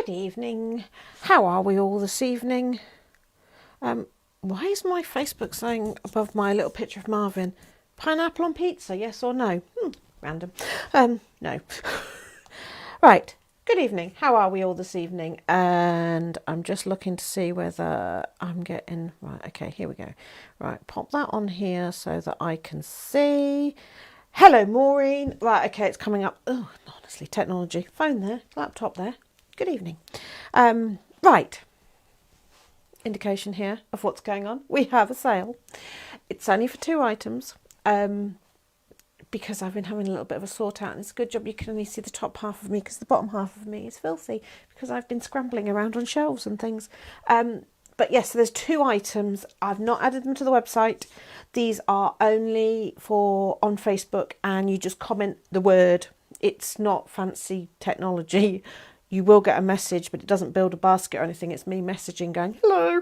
Good evening. How are we all this evening? Why is my Facebook saying above my little picture of Marvin, pineapple on pizza, yes or no? Random. No. Right. Good evening. How are we all this evening? And I'm just looking to see whether I'm getting... Right, okay, here we go. Right, pop that on here so that I can see. Hello, Maureen. Right, okay, it's coming up. Oh, honestly, technology. Phone there, laptop there. Good evening. Right. Indication here of what's going on. We have a sale. It's only for 2 items. Because I've been having a little bit of a sort out, and it's a good job you can only see the top half of me because the bottom half of me is filthy because I've been scrambling around on shelves and things. But yes, so there's 2 items. I've not added them to the website. These are only for on Facebook, and you just comment the word. It's not fancy technology. You will get a message, but it doesn't build a basket or anything. It's me messaging going, hello.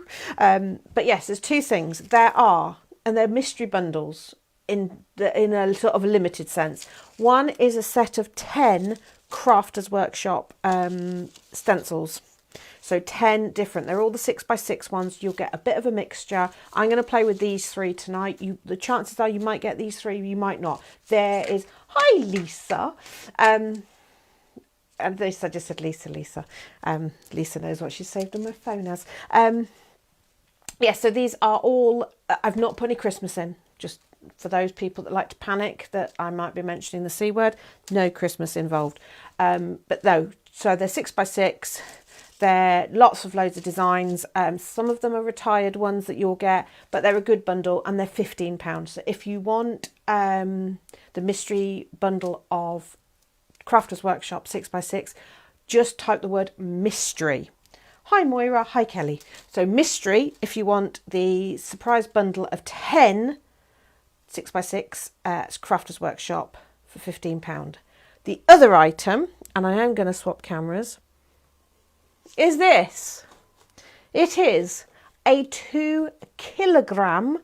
But yes, there's 2 things. They're mystery bundles in a sort of a limited sense. One is a set of 10 Crafters Workshop stencils. So 10 different. They're all the 6x6 ones. You'll get a bit of a mixture. I'm going to play with these 3 tonight. The chances are you might get these 3, you might not. There is... Hi, Lisa. And this, I just said Lisa. Lisa knows what she's saved on my phone as. Yeah, so these are all... I've not put any Christmas in. Just for those people that like to panic that I might be mentioning the C word. No Christmas involved. But no, so they're 6x6. They're loads of designs. Some of them are retired ones that you'll get, but they're a good bundle and they're £15. So if you want the mystery bundle of Crafters Workshop 6x6, just type the word mystery. Hi Moira, hi Kelly. So mystery, if you want the surprise bundle of 10 6x6 Crafters Workshop for £15. The other item, and I am going to swap cameras, is this. It is a 2 kilogram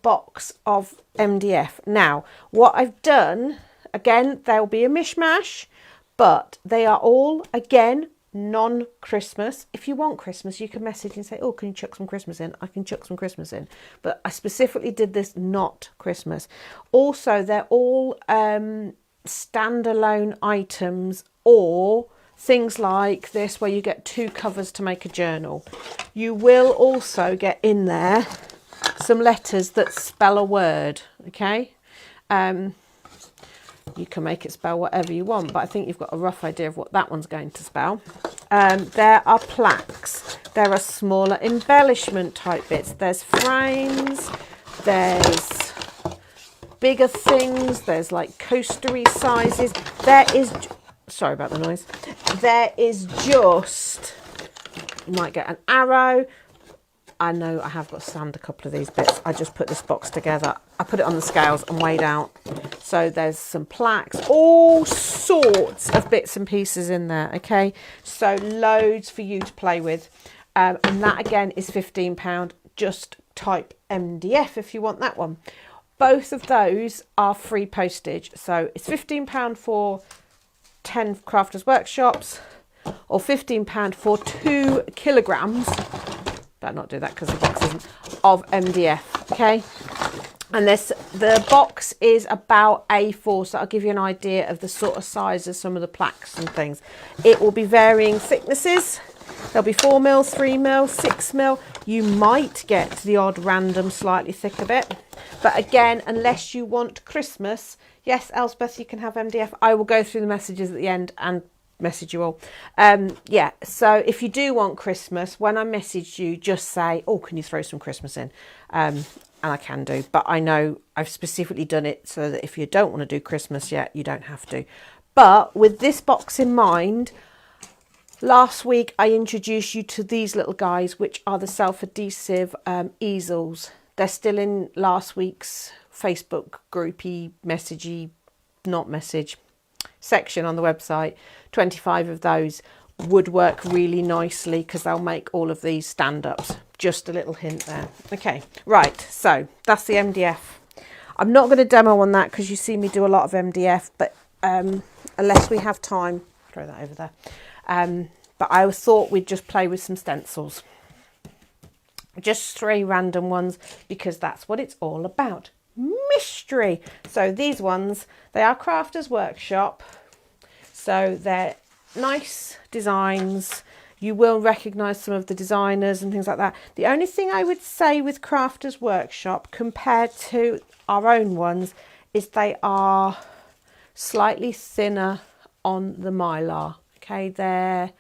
box of MDF. Now, what I've done, again, there'll be a mishmash, but they are all, again, non-Christmas. If you want Christmas, you can message and say, oh, can you chuck some Christmas in? I can chuck some Christmas in. But I specifically did this not Christmas. Also, they're all standalone items, or things like this where you get 2 covers to make a journal. You will also get in there some letters that spell a word, okay? You can make it spell whatever you want, but I think you've got a rough idea of what that one's going to spell. There are plaques. There are smaller embellishment type bits. There's frames. There's bigger things. There's like coastery sizes. There is... Sorry about the noise. There is just... You might get an arrow. I know I have got to sand a couple of these bits. I just put this box together. I put it on the scales and weighed out. So there's some plaques, all sorts of bits and pieces in there, okay? So loads for you to play with. And that again is £15. Just type MDF if you want that one. Both of those are free postage. So it's £15 for 10 Crafters Workshops, or £15 for 2 kilograms. Better not do that because the box isn't, of MDF, okay? And the box is about A4, so I'll give you an idea of the sort of size of some of the plaques and things. It will be varying thicknesses. There'll be 4mm, 3mm, 6mm. You might get the odd random slightly thicker bit. But again, unless you want Christmas, yes, Elspeth, you can have MDF. I will go through the messages at the end and message you all. Yeah, so if you do want Christmas, when I message you, just say, oh, can you throw some Christmas in? And I can do, but I know I've specifically done it so that if you don't want to do Christmas yet, you don't have to. But with this box in mind, last week I introduced you to these little guys, which are the self-adhesive easels. They're still in last week's Facebook groupy messagey, not message section on the website. 25 of those would work really nicely because they'll make all of these stand-ups. Just a little hint there. Okay, right, so that's the MDF. I'm not going to demo on that because you see me do a lot of MDF, but unless we have time, throw that over there. but I thought we'd just play with some stencils. Just 3 random ones, because that's what it's all about. Mystery. So these ones, they are Crafters Workshop. So they're nice designs. You will recognise some of the designers and things like that. The only thing I would say with Crafters Workshop compared to our own ones is they are slightly thinner on the mylar. Okay, they're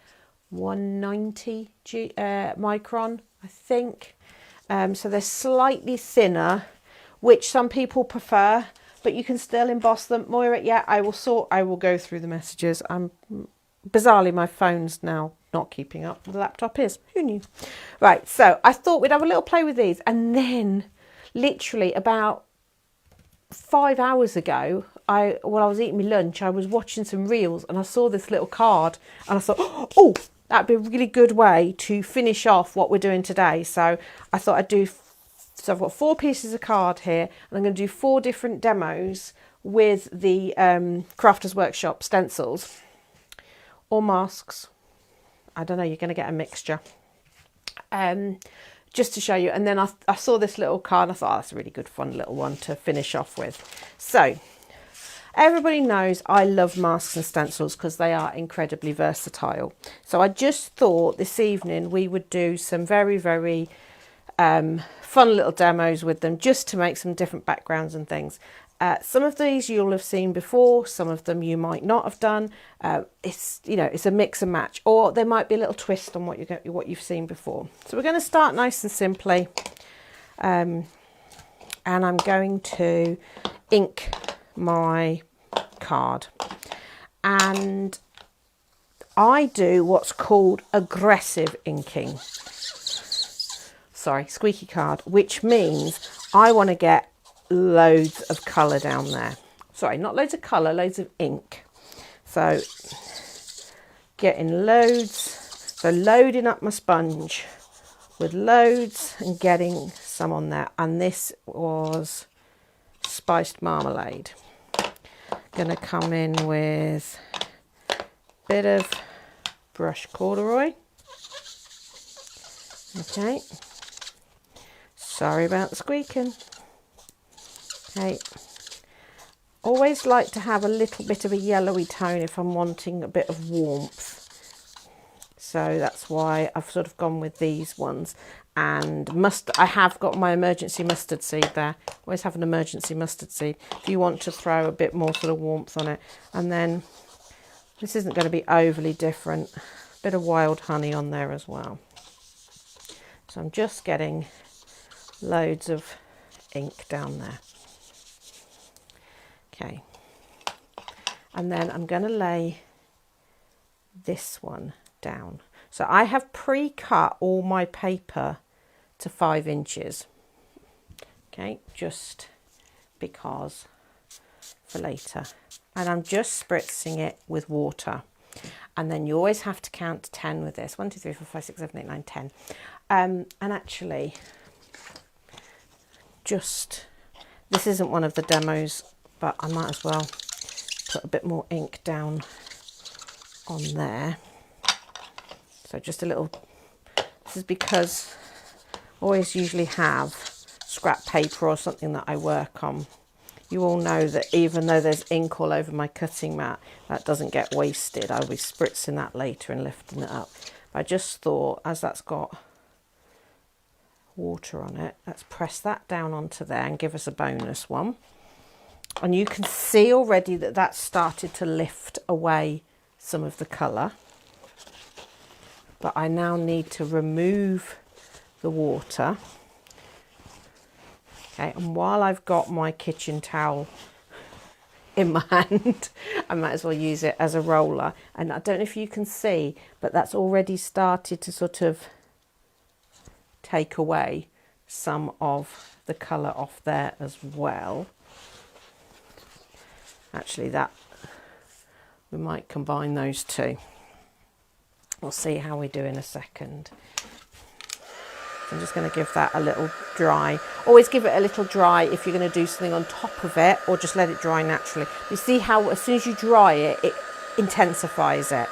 190 micron, I think. So they're slightly thinner, which some people prefer, but you can still emboss them. Moira, yeah, I will go through the messages. Bizarrely, my phone's now not keeping up. The laptop is. Who knew? Right, so I thought we'd have a little play with these. And then, literally about 5 hours ago, while I was eating my lunch, I was watching some reels and I saw this little card. And I thought, oh, that'd be a really good way to finish off what we're doing today. So I thought I'd do... So I've got 4 pieces of card here, and I'm going to do 4 different demos with the Crafters Workshop stencils or masks. I don't know, you're going to get a mixture. Just to show you. And then I saw this little card, and I thought, oh, that's a really good fun little one to finish off with. So everybody knows I love masks and stencils because they are incredibly versatile. So I just thought this evening we would do some very, very fun little demos with them, just to make some different backgrounds and things. Some of these you'll have seen before, some of them you might not have done. It's a mix and match, or there might be a little twist on what you've seen before. So we're going to start nice and simply, and I'm going to ink my card, and I do what's called aggressive inking. Sorry, squeaky card, which means I want to get loads of colour down there. Sorry, not loads of colour, loads of ink. So getting loads, so loading up my sponge with loads and getting some on there. And this was spiced marmalade. Gonna come in with a bit of brush corduroy. Okay. Sorry about the squeaking. Okay. Always like to have a little bit of a yellowy tone if I'm wanting a bit of warmth. So that's why I've sort of gone with these ones. And I have got my emergency mustard seed there. Always have an emergency mustard seed if you want to throw a bit more sort of warmth on it. And then this isn't going to be overly different. A bit of wild honey on there as well. So I'm just getting loads of ink down there. Okay, and then I'm going to lay this one down. So I have pre-cut all my paper to 5 inches. Okay, just because for later. And I'm just spritzing it with water. And then you always have to count to 10 with this. 1, 2, 3, 4, 5, 6, 7, 8, 9, 10. And actually, this isn't one of the demos, but I might as well put a bit more ink down on there. So just a little, this is because I always usually have scrap paper or something that I work on. You all know that even though there's ink all over my cutting mat, that doesn't get wasted. I'll be spritzing that later and lifting it up. But I just thought, as that's got water on it, let's press that down onto there and give us a bonus one. And you can see already that that's started to lift away some of the colour. But I now need to remove the water. Okay, and while I've got my kitchen towel in my hand, I might as well use it as a roller. And I don't know if you can see, but that's already started to sort of take away some of the colour off there as well. Actually, that we might combine those two. We'll see how we do in a second. I'm just going to give that a little dry. Always give it a little dry if you're going to do something on top of it, or just let it dry naturally. You see how as soon as you dry it, it intensifies it.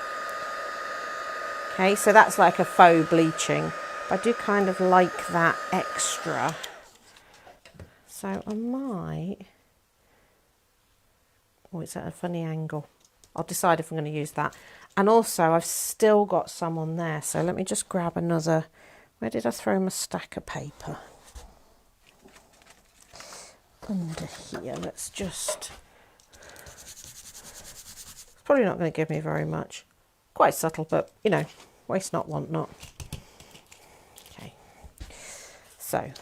Okay, so that's like a faux bleaching. But I do kind of like that extra. So I might... Oh, it's at a funny angle. I'll decide if I'm going to use that. And also, I've still got some on there. So let me just grab another... Where did I throw my stack of paper? Under here. Let's just... It's probably not going to give me very much. Quite subtle, but, you know, waste not, want not. Okay. So,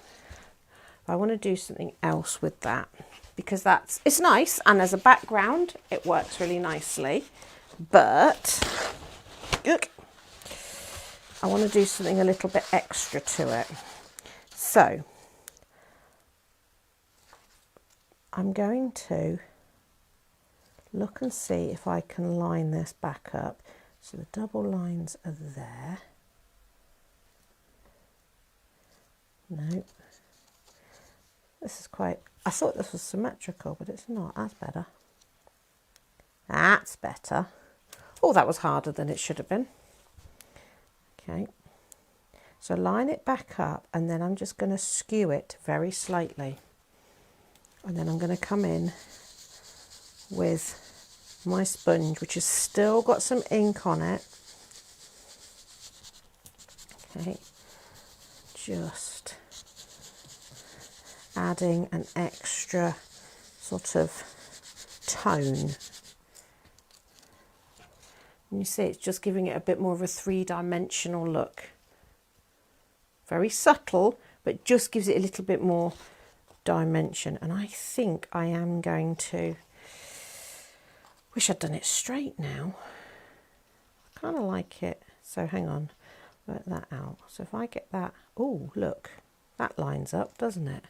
I want to do something else with that. Because it's nice, and as a background it works really nicely, but I want to do something a little bit extra to it. So I'm going to look and see if I can line this back up. So the double lines are there. No, this is quite... I thought this was symmetrical, but it's not. That's better. That's better. Oh, that was harder than it should have been. Okay. So line it back up, and then I'm just going to skew it very slightly. And then I'm going to come in with my sponge, which has still got some ink on it. Okay. Just adding an extra sort of tone. And you see it's just giving it a bit more of a three-dimensional look. Very subtle, but just gives it a little bit more dimension. And I think I am going to... Wish I'd done it straight now. I kind of like it. So hang on, work that out. So if I get that... Oh, look, that lines up, doesn't it?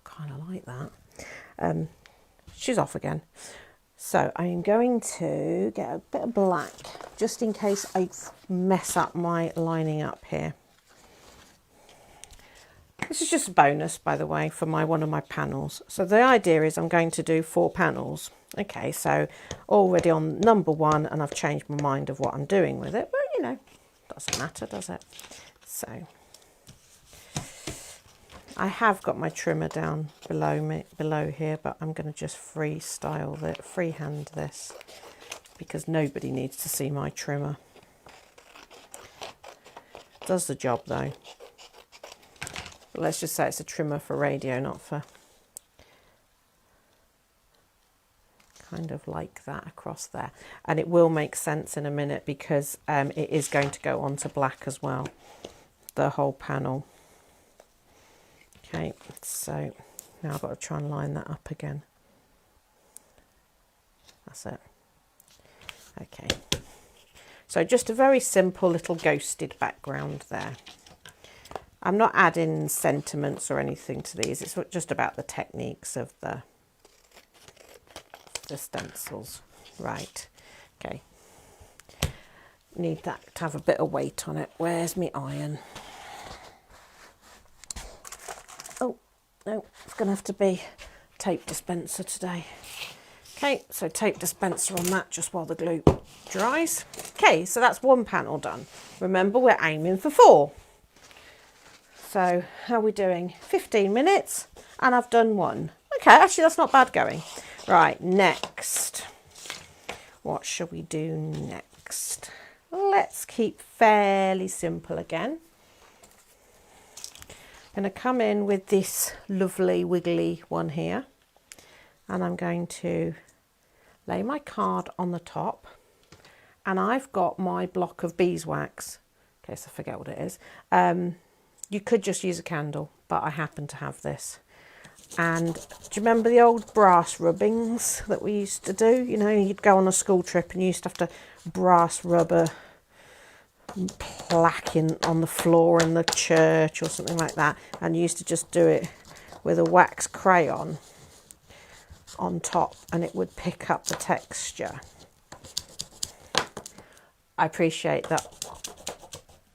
Kind of like that. She's off again. So I'm going to get a bit of black just in case I mess up my lining up here. This is just a bonus, by the way, for one of my panels. So the idea is I'm going to do 4 panels. Okay, so already on number 1, and I've changed my mind of what I'm doing with it, but you know, doesn't matter, does it? So I have got my trimmer down below here, but I'm going to just freehand this, because nobody needs to see my trimmer. Does the job though. But let's just say it's a trimmer for radio, not for... Kind of like that across there. And it will make sense in a minute, because it is going to go on to black as well, the whole panel. Okay, so now I've got to try and line that up again. That's it. Okay, so just a very simple little ghosted background there. I'm not adding sentiments or anything to these. It's just about the techniques of the stencils. Right, okay. Need that to have a bit of weight on it. Where's my iron? Oh, no, it's going to have to be tape dispenser today. Okay, so tape dispenser on that just while the glue dries. Okay, so that's 1 panel done. Remember, we're aiming for 4. So how are we doing? 15 minutes, and I've done 1. Okay, actually that's not bad going. Right, next. What shall we do next? Let's keep fairly simple again. I'm going to come in with this lovely wiggly one here, and I'm going to lay my card on the top, and I've got my block of beeswax, in case I forget what it is. You could just use a candle, but I happen to have this. And do you remember the old brass rubbings that we used to do? You know, you'd go on a school trip and you used to have to brass rubber plaque on the floor in the church or something like that, and you used to just do it with a wax crayon on top, and it would pick up the texture. I appreciate that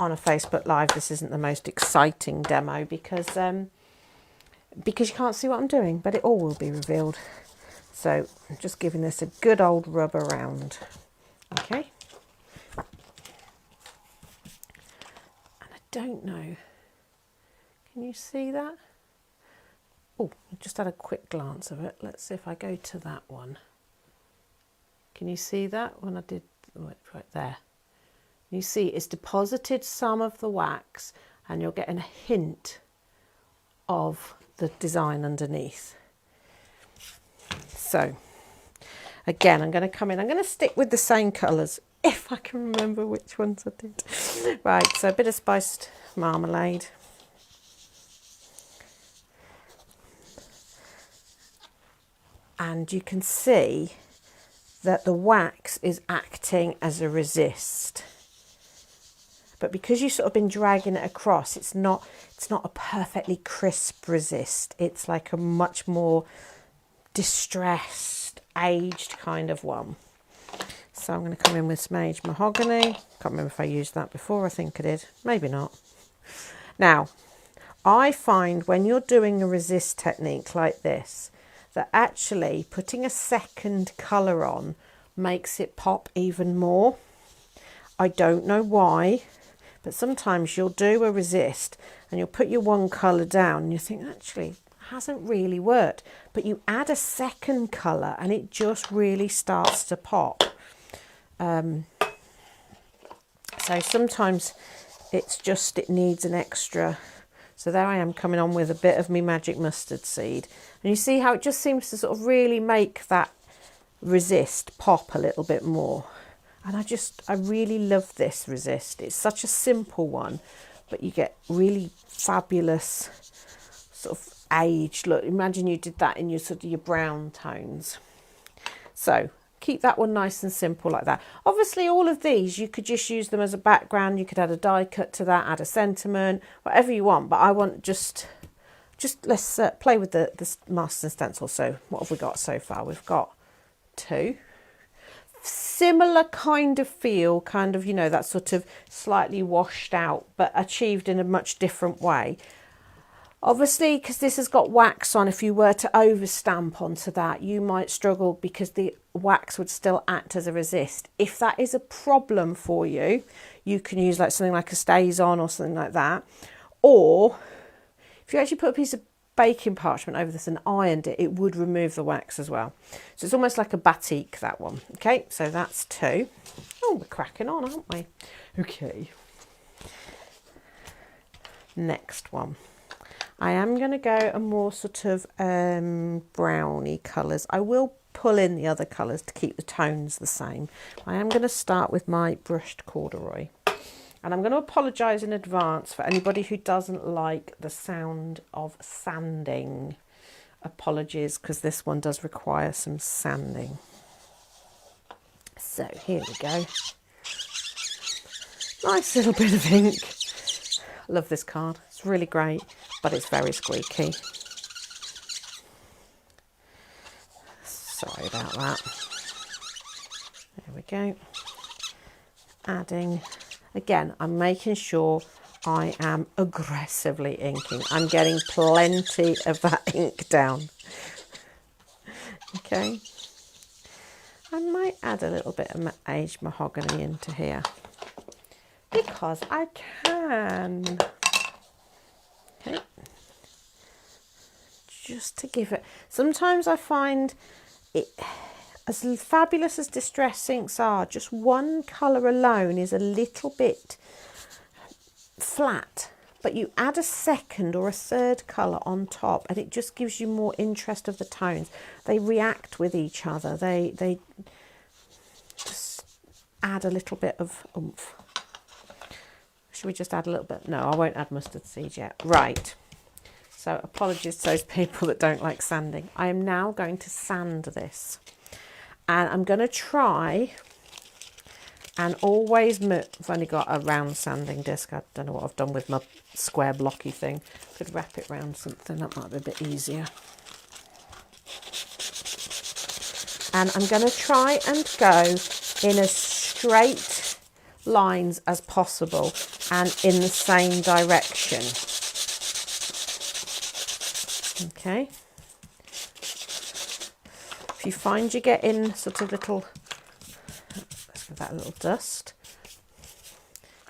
on a Facebook Live this isn't the most exciting demo, because you can't see what I'm doing, but it all will be revealed. So I'm just giving this a good old rub around. Okay, don't know. Can you see that? Oh, I just had a quick glance of it. Let's see if I go to that one. Can you see that when I did right there? You see it's deposited some of the wax and you're getting a hint of the design underneath. So again, I'm going to come in, I'm going to stick with the same colours if I can remember which ones I did. Right, so a bit of spiced marmalade. And you can see that the wax is acting as a resist. But because you've sort of been dragging it across, it's not a perfectly crisp resist. It's like a much more distressed, aged kind of one. So I'm going to come in with some aged mahogany. Can't remember if I used that before. I think I did. Maybe not. Now, I find when you're doing a resist technique like this, that actually putting a second colour on makes it pop even more. I don't know why, but sometimes you'll do a resist and you'll put your one colour down and you think, actually, it hasn't really worked. But you add a second colour and it just really starts to pop. So sometimes it's just, it needs an extra. So there I am coming on with a bit of me magic mustard seed. And you see how it just seems to sort of really make that resist pop a little bit more. And I really love this resist. It's such a simple one, but you get really fabulous sort of aged look. Imagine you did that in your sort of your brown tones. So keep that one nice and simple like that. Obviously all of these, you could just use them as a background. You could add a die cut to that, add a sentiment, whatever you want. But I want just let's play with the master stencil. So what have we got so far? We've got 2. Similar kind of feel, kind of, you know, that sort of slightly washed out, but achieved in a much different way. Obviously, because this has got wax on, if you were to over stamp onto that, you might struggle because the wax would still act as a resist. If that is a problem for you, you can use like something like a StazOn or something like that. Or if you actually put a piece of baking parchment over this and ironed it, it would remove the wax as well. So it's almost like a batik, that one. Okay, so that's 2. Oh, we're cracking on, aren't we? Okay. Next one. I am going to go a more sort of browny colours. I will pull in the other colours to keep the tones the same. I am going to start with my brushed corduroy. And I'm going to apologise in advance for anybody who doesn't like the sound of sanding. Apologies, because this one does require some sanding. So here we go. Nice little bit of ink. Love this card. It's really great, but it's very squeaky. Sorry about that. There we go. Adding. Again, I'm making sure I am aggressively inking. I'm getting plenty of that ink down. Okay. I might add a little bit of aged mahogany into here because I can. Okay. Just to give it. Sometimes I find it, as fabulous as distress inks are, just one colour alone is a little bit flat, but you add a second or a third colour on top and it just gives you more interest of the tones. They react with each other. They just add a little bit of oomph. Should we just add a little bit? No, I won't add mustard seed yet. Right. So apologies to those people that don't like sanding. I am now going to sand this. And I'm going to try and always move. I've only got a round sanding disc. I don't know what I've done with my square blocky thing. Could wrap it around something. That might be a bit easier. And I'm going to try and go in as straight lines as possible and in the same direction. Okay. If you find you get in sort of little, let's give that a little dust.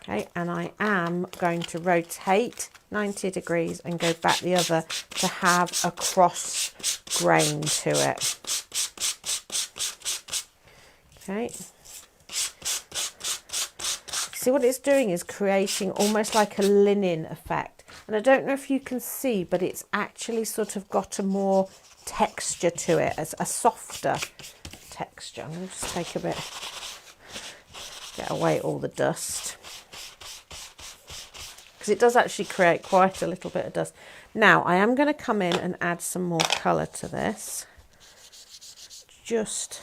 Okay, and I am going to rotate 90 degrees and go back the other to have a cross grain to it. Okay. See what it's doing is creating almost like a linen effect. And I don't know if you can see, but it's actually sort of got a more texture to it, as a softer texture. I'm going to just take a bit, get away all the dust. Because it does actually create quite a little bit of dust. Now I am going to come in and add some more colour to this. Just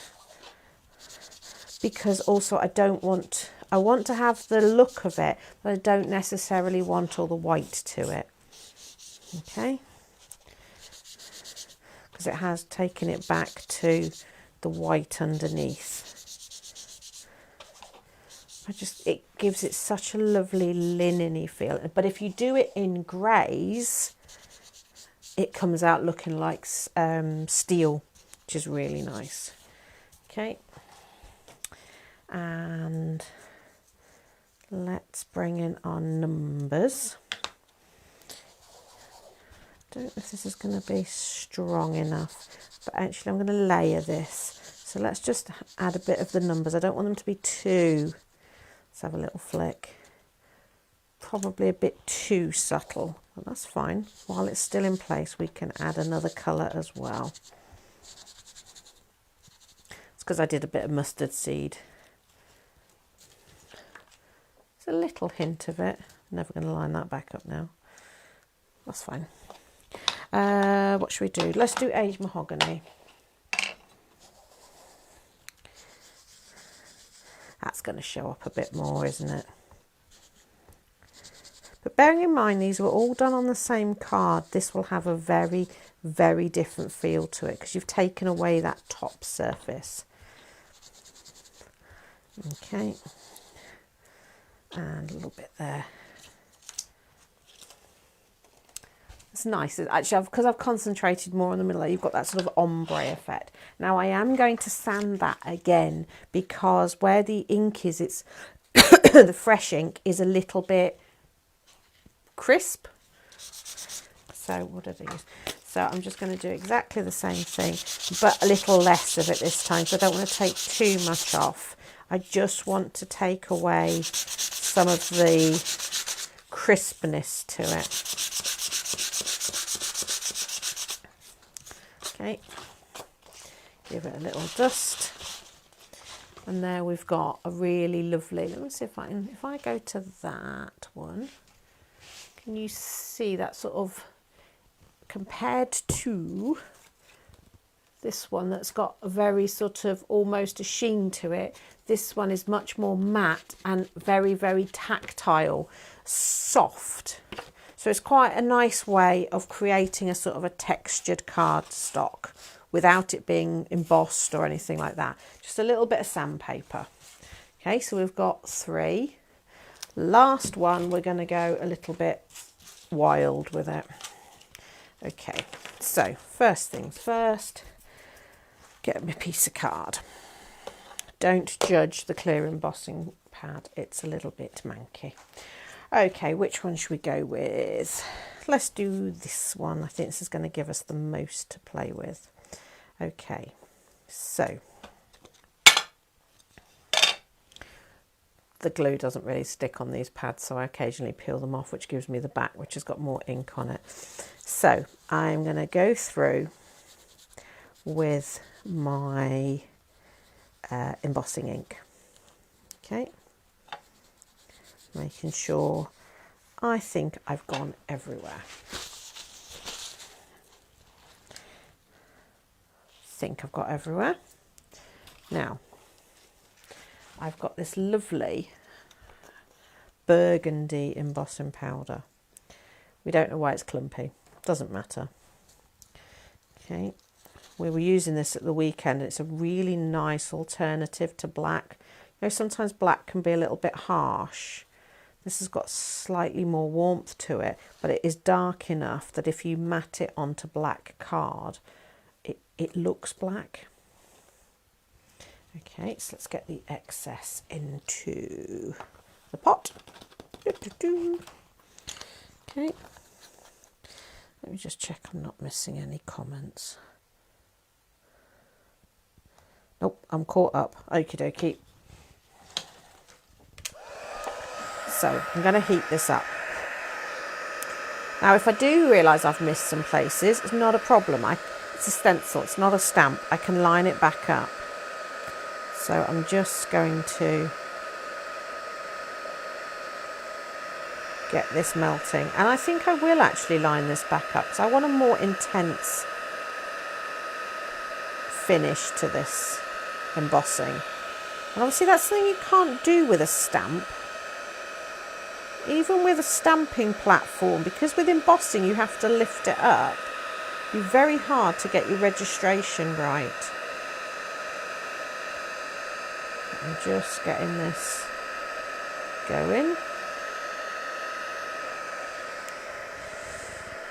because also I want to have the look of it, but I don't necessarily want all the white to it. Okay, because it has taken it back to the white underneath. It gives it such a lovely linen-y feel. But if you do it in greys, it comes out looking like steel, which is really nice. Okay, and let's bring in our numbers. Don't know if this is going to be strong enough, but actually I'm going to layer this. So let's just add a bit of the numbers. I don't want them to be too, let's have a little flick, probably a bit too subtle, but that's fine. While it's still in place, we can add another colour as well. It's because I did a bit of mustard seed. It's a little hint of it. I'm never going to line that back up now. That's fine. What should we do? Let's do aged mahogany. That's going to show up a bit more, isn't it? But bearing in mind these were all done on the same card, this will have a very, very different feel to it because you've taken away that top surface. Okay, and a little bit there. It's nice. Actually, because I've concentrated more on the middle, you've got that sort of ombre effect. Now I am going to sand that again because where the ink is, it's the fresh ink is a little bit crisp. So what did I use? So I'm just going to do exactly the same thing, but a little less of it this time. So I don't want to take too much off. I just want to take away some of the crispness to it. Okay, give it a little dust, and there we've got a really lovely, let me see if I go to that one, can you see that sort of, compared to this one that's got a very sort of almost a sheen to it, this one is much more matte and very, very tactile, soft. So it's quite a nice way of creating a sort of a textured cardstock without it being embossed or anything like that. Just a little bit of sandpaper. Okay, so we've got 3. Last one, we're going to go a little bit wild with it. Okay, so first things first, get me a piece of card. Don't judge the clear embossing pad, it's a little bit manky. Okay, which one should we go with? Let's do this one. I think this is going to give us the most to play with. Okay, so the glue doesn't really stick on these pads, so I occasionally peel them off, which gives me the back, which has got more ink on it. So I'm going to go through with my embossing ink. Okay. Making sure I think I've gone everywhere. Think I've got everywhere. Now, I've got this lovely burgundy embossing powder. We don't know why it's clumpy. Doesn't matter. Okay. We were using this at the weekend. It's a really nice alternative to black. You know, sometimes black can be a little bit harsh. This has got slightly more warmth to it, but it is dark enough that if you mat it onto black card, it looks black. Okay, so let's get the excess into the pot. Okay. Let me just check I'm not missing any comments. Nope, I'm caught up. Okie dokie. So I'm going to heat this up. Now, if I do realise I've missed some places, it's not a problem. It's a stencil, it's not a stamp. I can line it back up. So I'm just going to get this melting. And I think I will actually line this back up because I want a more intense finish to this embossing. And obviously that's something you can't do with a stamp. Even with a stamping platform, because with embossing you have to lift it up, it'd be very hard to get your registration right. I'm just getting this going.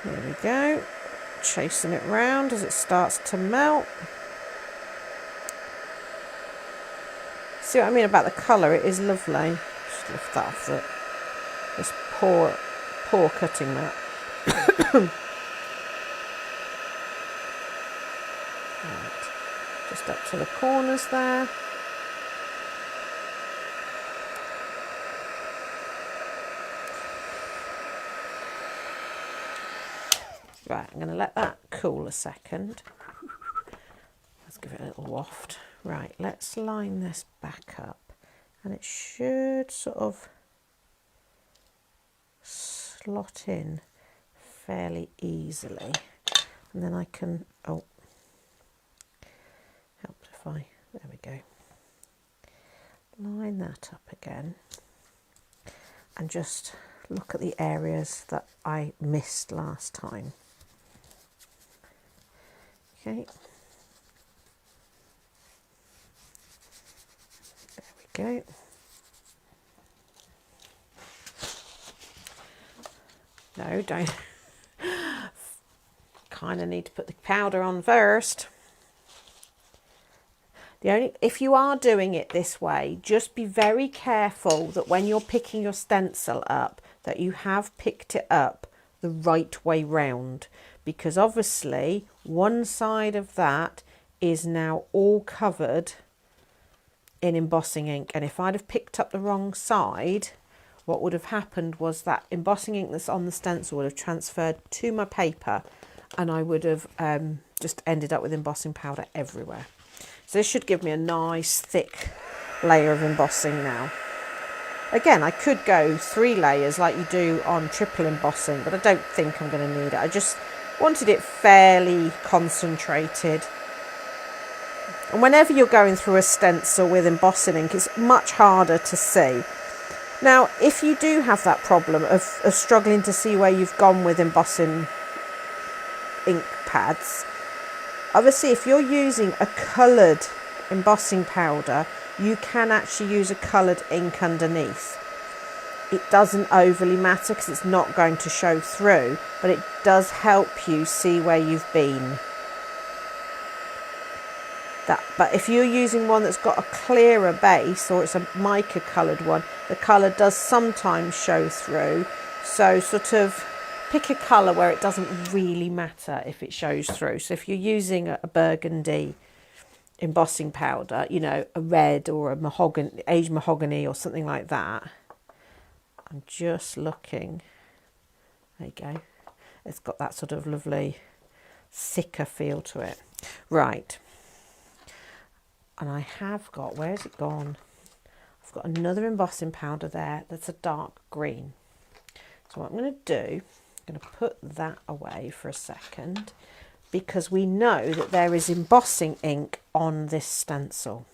There we go. Chasing it round as it starts to melt. See what I mean about the colour? It is lovely. Just lift that off this poor cutting mat. Right. Just up to the corners there. Right, I'm going to let that cool a second. Let's give it a little waft. Right, let's line this back up. And it should sort of slot in fairly easily. And then I can, oh, help if I, there we go. Line that up again. And just look at the areas that I missed last time. Okay. There we go. No, don't. Kind of need to put the powder on first. If you are doing it this way, just be very careful that when you're picking your stencil up, that you have picked it up the right way round, because obviously one side of that is now all covered in embossing ink, and if I'd have picked up the wrong side, what would have happened was that embossing ink that's on the stencil would have transferred to my paper, and I would have just ended up with embossing powder everywhere. So this should give me a nice thick layer of embossing now. Again, I could go 3 layers like you do on triple embossing, but I don't think I'm going to need it. I just wanted it fairly concentrated. And whenever you're going through a stencil with embossing ink, it's much harder to see. Now, if you do have that problem of struggling to see where you've gone with embossing ink pads, obviously if you're using a coloured embossing powder, you can actually use a coloured ink underneath. It doesn't overly matter because it's not going to show through, but it does help you see where you've been. But if you're using one that's got a clearer base, or it's a mica coloured one, the colour does sometimes show through. So sort of pick a colour where it doesn't really matter if it shows through. So if you're using a burgundy embossing powder, you know, a red or a mahogany, aged mahogany or something like that. I'm just looking. There you go. It's got that sort of lovely thicker feel to it. Right. And I have got, where's it gone? I've got another embossing powder there that's a dark green. So what I'm going to do, I'm going to put that away for a second, because we know that there is embossing ink on this stencil.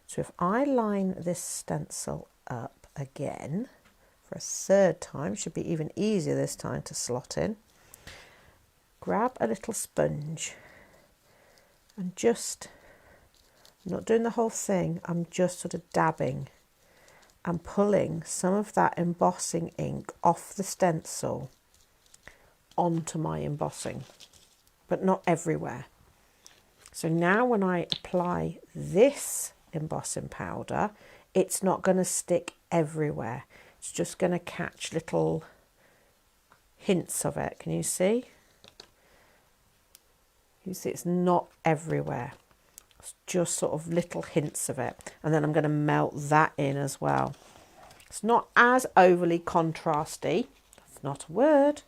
So if I line this stencil up again for a third time, should be even easier this time to slot in, grab a little sponge and just, I'm not doing the whole thing, I'm just sort of dabbing and pulling some of that embossing ink off the stencil onto my embossing, but not everywhere. So now when I apply this embossing powder, it's not going to stick everywhere. It's just going to catch little hints of it. Can you see? You see it's not everywhere. It's just sort of little hints of it. And then I'm going to melt that in as well. It's not as overly contrasty. That's not a word.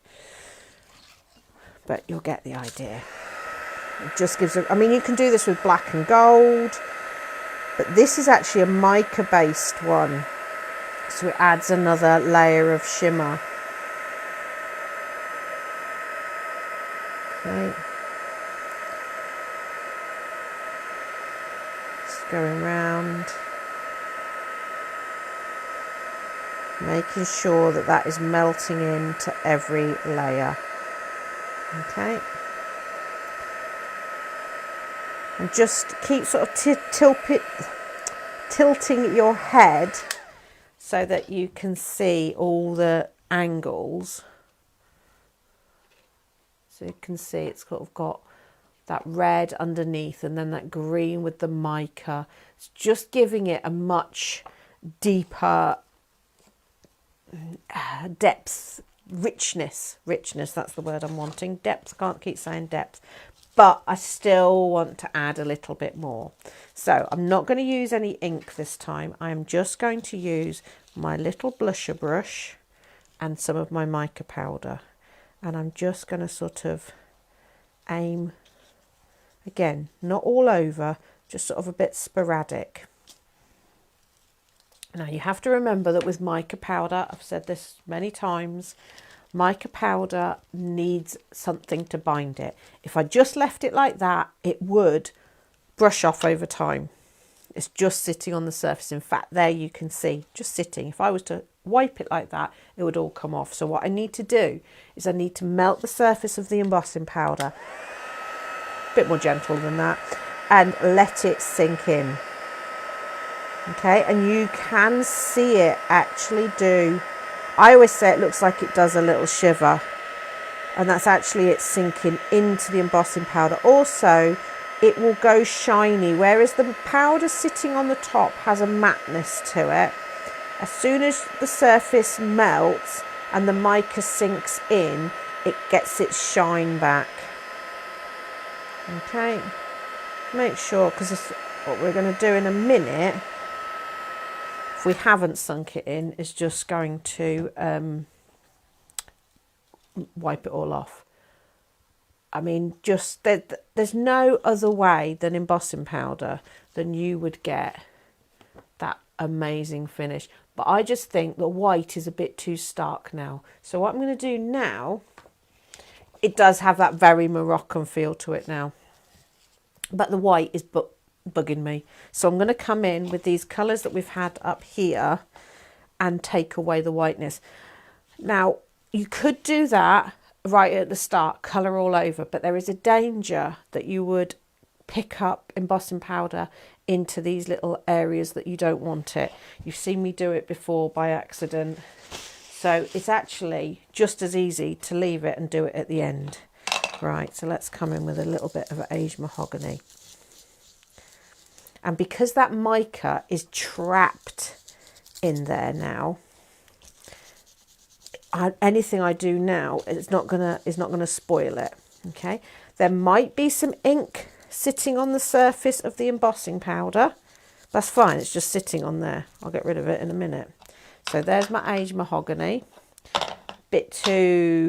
But you'll get the idea. It just gives I mean, you can do this with black and gold. But this is actually a mica based one. So it adds another layer of shimmer. Okay. Just going round. Making sure that that is melting into every layer. Okay. And just keep sort of tilting your head so that you can see all the angles. So you can see it's sort of got that red underneath and then that green with the mica. It's just giving it a much deeper depth, richness, that's the word I'm wanting. Depth, can't keep saying depth. But I still want to add a little bit more. So I'm not going to use any ink this time. I'm just going to use my little blusher brush and some of my mica powder. And I'm just going to sort of aim, again, not all over, just sort of a bit sporadic. Now you have to remember that with mica powder, I've said this many times, mica powder needs something to bind it. If I just left it like that, it would brush off over time. It's just sitting on the surface. In fact, there you can see, just sitting. If I was to wipe it like that, it would all come off. So what I need to do is I need to melt the surface of the embossing powder, a bit more gentle than that, and let it sink in. Okay, and you can see it actually do. I always say it looks like it does a little shiver, and that's actually it sinking into the embossing powder. Also, it will go shiny, whereas the powder sitting on the top has a matteness to it. As soon as the surface melts and the mica sinks in, it gets its shine back. Okay, make sure, because this is what we're going to do in a minute. If we haven't sunk it in, is just going to wipe it all off. I mean, just there's no other way than embossing powder than you would get that amazing finish. But I just think the white is a bit too stark now. So what I'm going to do now, it does have that very Moroccan feel to it now. But the white is bugging me. So I'm going to come in with these colours that we've had up here and take away the whiteness. Now, you could do that right at the start, colour all over, but there is a danger that you would pick up embossing powder into these little areas that you don't want it. You've seen me do it before by accident. So it's actually just as easy to leave it and do it at the end. Right, so let's come in with a little bit of aged mahogany. And because that mica is trapped in there now, anything I do now is not gonna spoil it. Okay, there might be some ink sitting on the surface of the embossing powder. That's fine, it's just sitting on there. I'll get rid of it in a minute. So there's my aged mahogany. Bit too,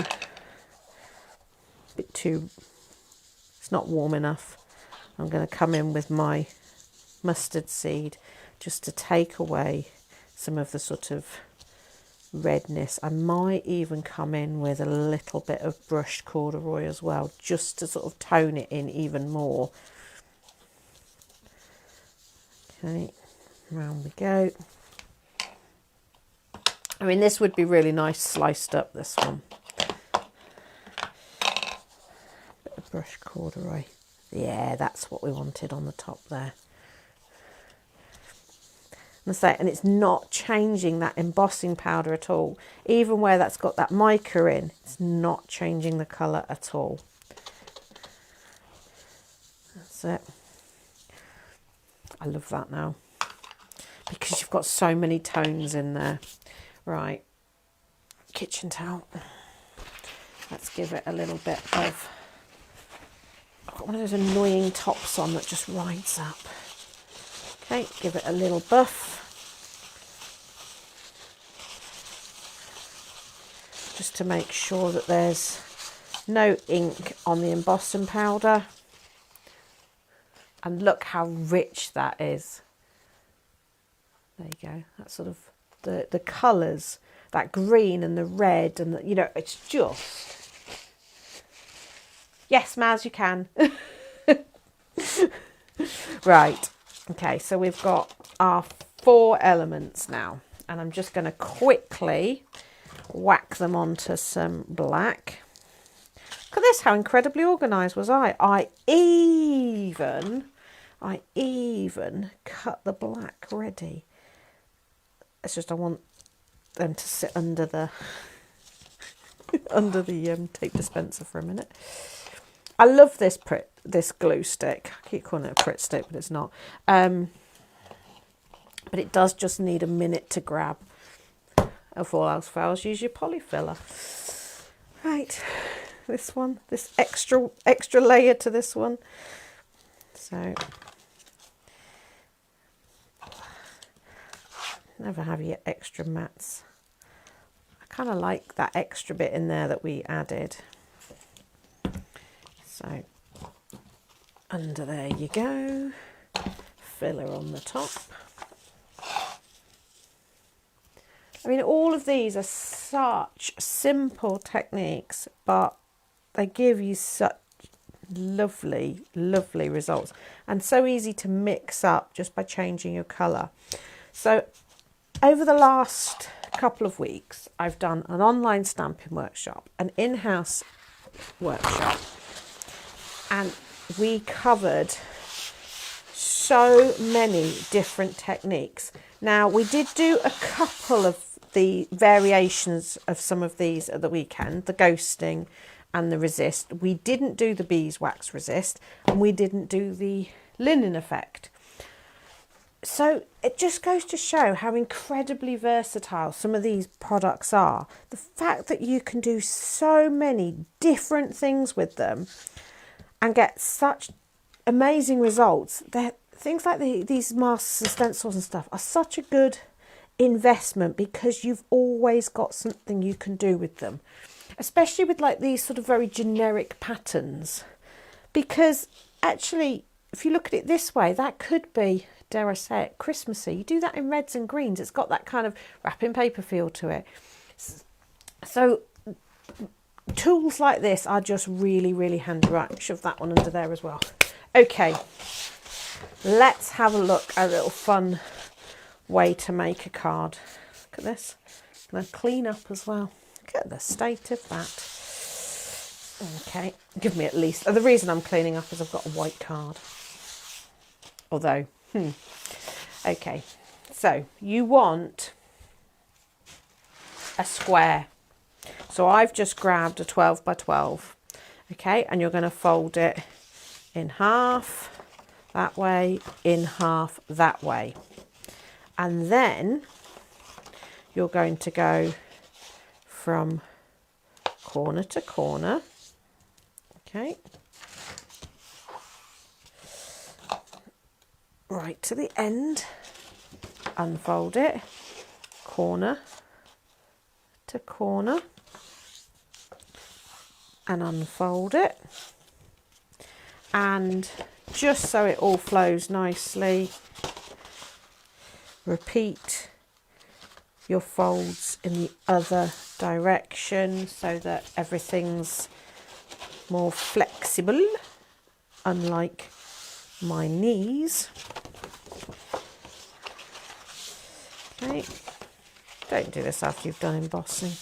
it's not warm enough. I'm going to come in with my mustard seed just to take away some of the sort of redness. I might even come in with a little bit of brushed corduroy as well, just to sort of tone it in even more. Okay, round we go. I mean, this would be really nice sliced up, this one. Bit of brushed corduroy. Yeah, that's what we wanted on the top there. And it's not changing that embossing powder at all. Even where that's got that mica in, it's not changing the colour at all. That's it. I love that now, because you've got so many tones in there. Right, kitchen towel. Let's give it a little bit of, I've got one of those annoying tops on that just rides up. Okay, give it a little buff. Just to make sure that there's no ink on the embossing powder. And look how rich that is. There you go. That's sort of the colours, that green and the red, and the, you know, it's just... Yes, Maz, you can. Right. Okay, so we've got our 4 elements now. And I'm just going to quickly whack them onto some black. Look at this, how incredibly organised was I. I even cut the black ready. It's just I want them to sit under the tape dispenser for a minute. I love this glue stick. I keep calling it a Pritt stick, but it's not. But it does just need a minute to grab. If all else fails, use your polyfiller. Right, this one, this extra layer to this one. So never have your extra mats. I kind of like that extra bit in there that we added. So under there you go. Filler on the top. I mean, all of these are such simple techniques, but they give you such lovely, lovely results, and so easy to mix up just by changing your colour. So over the last couple of weeks, I've done an online stamping workshop, an in-house workshop, and we covered so many different techniques. Now, we did do a couple of the variations of some of these at the weekend, the ghosting and the resist. We didn't do the beeswax resist, and we didn't do the linen effect. So it just goes to show how incredibly versatile some of these products are. The fact that you can do so many different things with them and get such amazing results. Things like these masks and stencils and stuff are such a good investment, because you've always got something you can do with them, especially with like these sort of very generic patterns, because actually if you look at it this way, that could be, dare I say it, Christmassy. You do that in reds and greens, it's got that kind of wrapping paper feel to it. So tools like this are just really, really handy. Right, shove that one under there as well. Okay, let's have a look at a little fun way to make a card. Look at this. I'm going to clean up as well. Look at the state of that. Okay, give me at least... The reason I'm cleaning up is I've got a white card. Although, okay, so you want a square. So I've just grabbed a 12 by 12. Okay, and you're going to fold it in half that way, in half that way. And then you're going to go from corner to corner. Okay. Right to the end. Unfold it. Corner to corner. And unfold it. And just so it all flows nicely, repeat your folds in the other direction so that everything's more flexible, unlike my knees. Okay, don't do this after you've done embossing.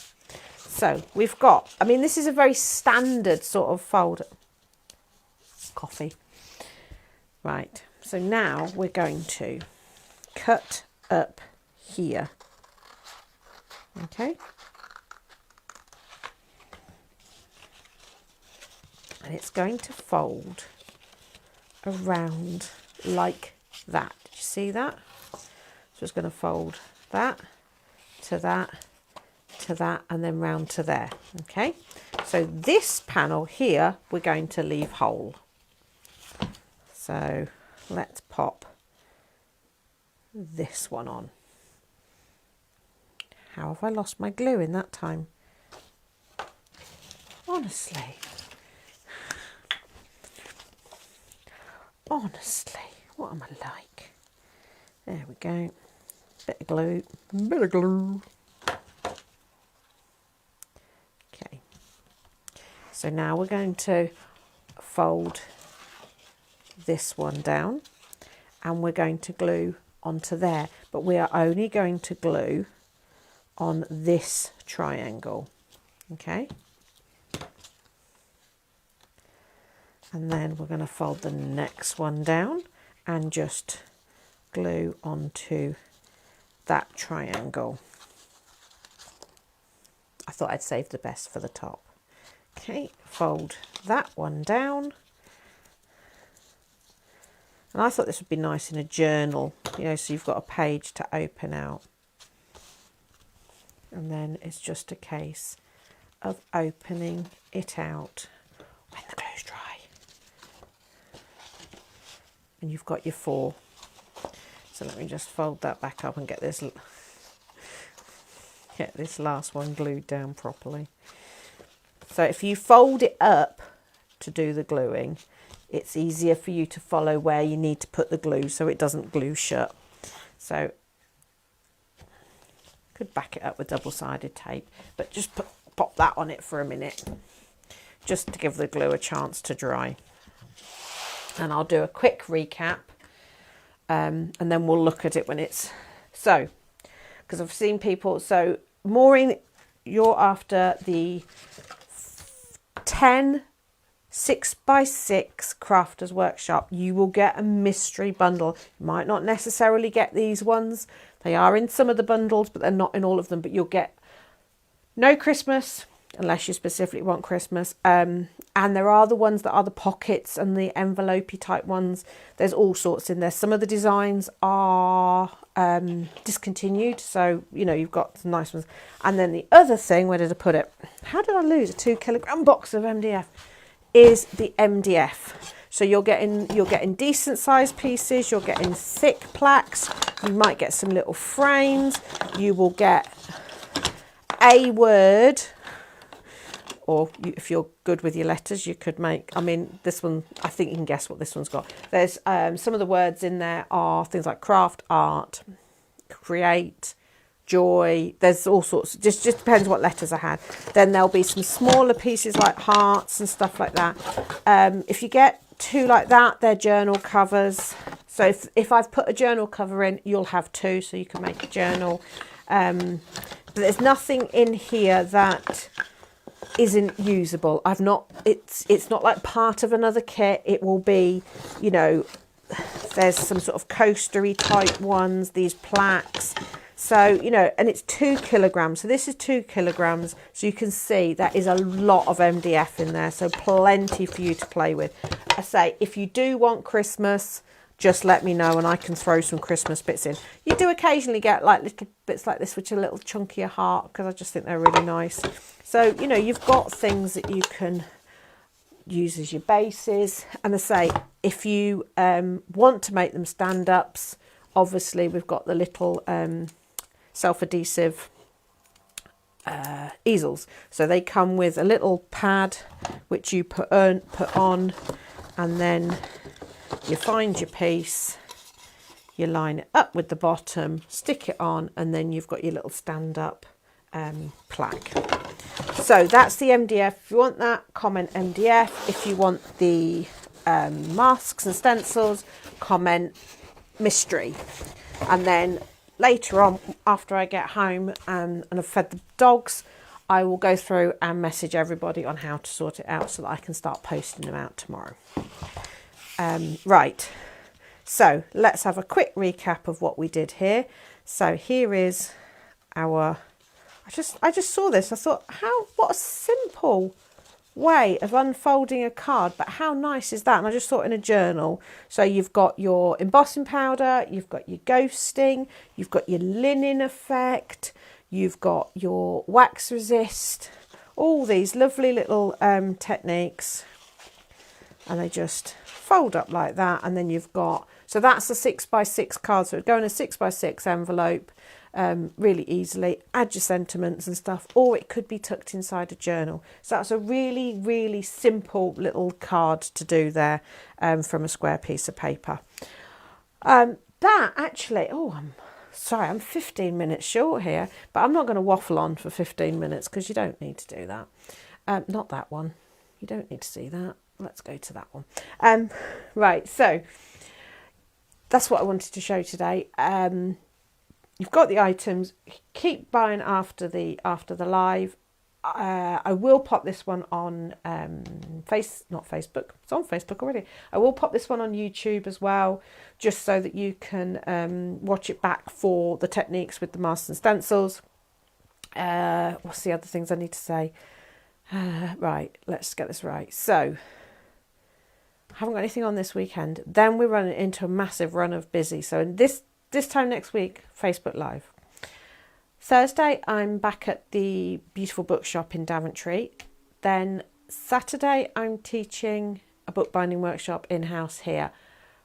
So we've got, I mean, this is a very standard sort of fold. Coffee. Right, so now we're going to cut up here. Okay, and it's going to fold around like that. Do you see that? So it's going to fold that to that to that and then round to there. Okay, so this panel here we're going to leave whole. So let's pop this one on. How have I lost my glue in that time? Honestly, what am I like? There we go. Bit of glue. Bit of glue. Okay. So now we're going to fold this one down and we're going to glue onto there. But we are only going to glue on this triangle. Okay. And then we're going to fold the next one down and just glue onto that triangle. I thought I'd save the best for the top. Okay, fold that one down. And I thought this would be nice in a journal, you know, so you've got a page to open out. And then it's just a case of opening it out when the glue's dry. And you've got your 4. So let me just fold that back up and get this last one glued down properly. So if you fold it up to do the gluing, it's easier for you to follow where you need to put the glue so it doesn't glue shut. So could back it up with double-sided tape, but just pop that on it for a minute just to give the glue a chance to dry. And I'll do a quick recap and then we'll look at it when it's so, because I've seen people. So Maureen, you're after the 10 6x6 Crafters Workshop. You will get a mystery bundle. You might not necessarily get these ones. They are in some of the bundles, but they're not in all of them. But you'll get no Christmas, unless you specifically want Christmas. And there are the ones that are the pockets and the envelopey type ones. There's all sorts in there. Some of the designs are discontinued. So, you know, you've got some nice ones. And then the other thing, where did I put it? How did I lose a 2 kilogram box of MDF? Is the MDF. So you're getting decent sized pieces, you're getting thick plaques, you might get some little frames, you will get a word, or if you're good with your letters, you could make, I mean, this one, I think you can guess what this one's got. There's some of the words in there are things like craft, art, create, joy. There's all sorts, just depends what letters I had. Then there'll be some smaller pieces like hearts and stuff like that. If you get 2 like that, they're journal covers. So if I've put a journal cover in, you'll have 2, so you can make a journal. But there's nothing in here that isn't usable. It's not like part of another kit. It will be, you know, there's some sort of coastery type ones, these plaques. So, you know, and it's 2 kilograms. So this is 2 kilograms. So you can see that is a lot of MDF in there. So plenty for you to play with. I say, if you do want Christmas, just let me know and I can throw some Christmas bits in. You do occasionally get like little bits like this, which are a little chunkier heart, because I just think they're really nice. So, you know, you've got things that you can use as your bases. And I say, if you want to make them stand-ups, obviously we've got the little self-adhesive easels. So they come with a little pad which you put on, and then you find your piece, you line it up with the bottom, stick it on, and then you've got your little stand-up plaque. So that's the MDF. If you want that, comment MDF. If you want the masks and stencils, comment mystery. And then later on, after I get home and I've fed the dogs, I will go through and message everybody on how to sort it out so that I can start posting them out tomorrow. Right, so let's have a quick recap of what we did here. So here is our, I just saw this, I thought, what a simple way of unfolding a card, but how nice is that? And I just thought in a journal. So you've got your embossing powder, you've got your ghosting, you've got your linen effect, you've got your wax resist, all these lovely little techniques, and they just fold up like that. And then you've got, so that's a 6x6 card, so it'd go in a 6x6 envelope really easily. Add your sentiments and stuff, or it could be tucked inside a journal. So that's a really simple little card to do there from a square piece of paper. That actually, I'm sorry, I'm 15 minutes short here, but I'm not going to waffle on for 15 minutes because you don't need to do that. Not that one. You don't need to see that. Let's go to that one. Right, so that's what I wanted to show today. You've got the items. Keep buying after the live. I will pop this one on not Facebook. It's on Facebook already. I will pop this one on YouTube as well, just so that you can watch it back for the techniques with the masks and stencils. What's the other things I need to say? Right, let's get this right. So, I haven't got anything on this weekend. Then we're running into a massive run of busy. So this time next week, Facebook Live. Thursday, I'm back at the beautiful bookshop in Daventry. Then Saturday, I'm teaching a bookbinding workshop in-house here.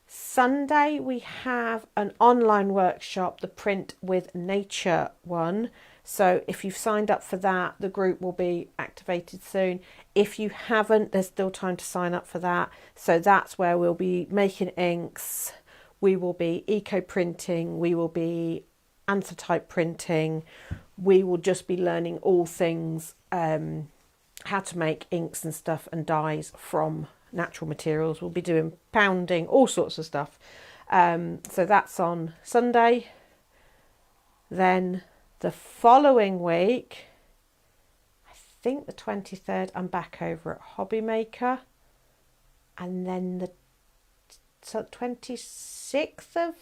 Sunday, we have an online workshop, the Print with Nature one. So if you've signed up for that, the group will be activated soon. If you haven't, there's still time to sign up for that. So that's where we'll be making inks. We will be eco-printing. We will be anthotype printing. We will just be learning all things, how to make inks and stuff and dyes from natural materials. We'll be doing pounding, all sorts of stuff. So that's on Sunday. Then the following week, I think the 23rd, I'm back over at Hobby Maker. And then the 26th of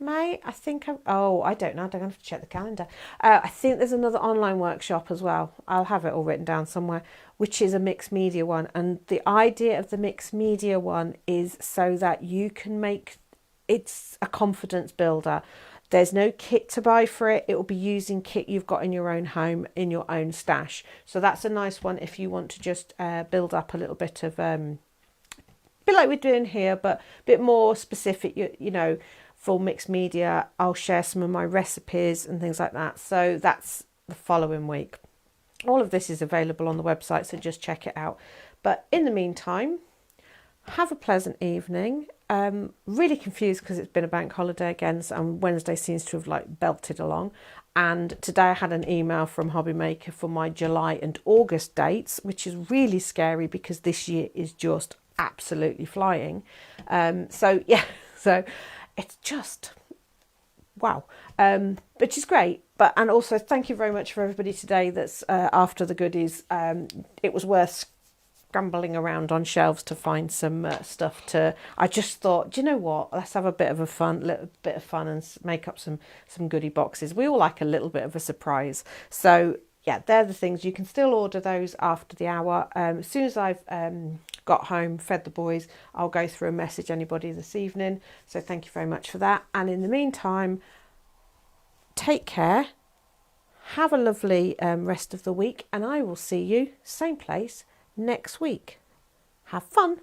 May, I think. I don't know. I don't have to check the calendar. I think there's another online workshop as well. I'll have it all written down somewhere, which is a mixed media one. And the idea of the mixed media one is so that you can make, it's a confidence builder. There's no kit to buy for it. It will be using kit you've got in your own home, in your own stash. So that's a nice one if you want to just build up a little bit of, a bit like we're doing here, but a bit more specific, you know, for mixed media. I'll share some of my recipes and things like that. So that's the following week. All of this is available on the website, so just check it out. But in the meantime, have a pleasant evening. Really confused because it's been a bank holiday again, and Wednesday seems to have like belted along. And today I had an email from Hobby Maker for my July and August dates, which is really scary because this year is just absolutely flying. So it's just wow, which is great. And also thank you very much for everybody today that's after the goodies. It was worth scrambling around on shelves to find some stuff to. I just thought, do you know what? Let's have a little bit of fun and make up some goodie boxes. We all like a little bit of a surprise. So yeah, they're the things. You can still order those after the hour. As soon as I've got home, fed the boys, I'll go through and message anybody this evening. So thank you very much for that. And in the meantime, take care. Have a lovely rest of the week, and I will see you same place next week. Have fun.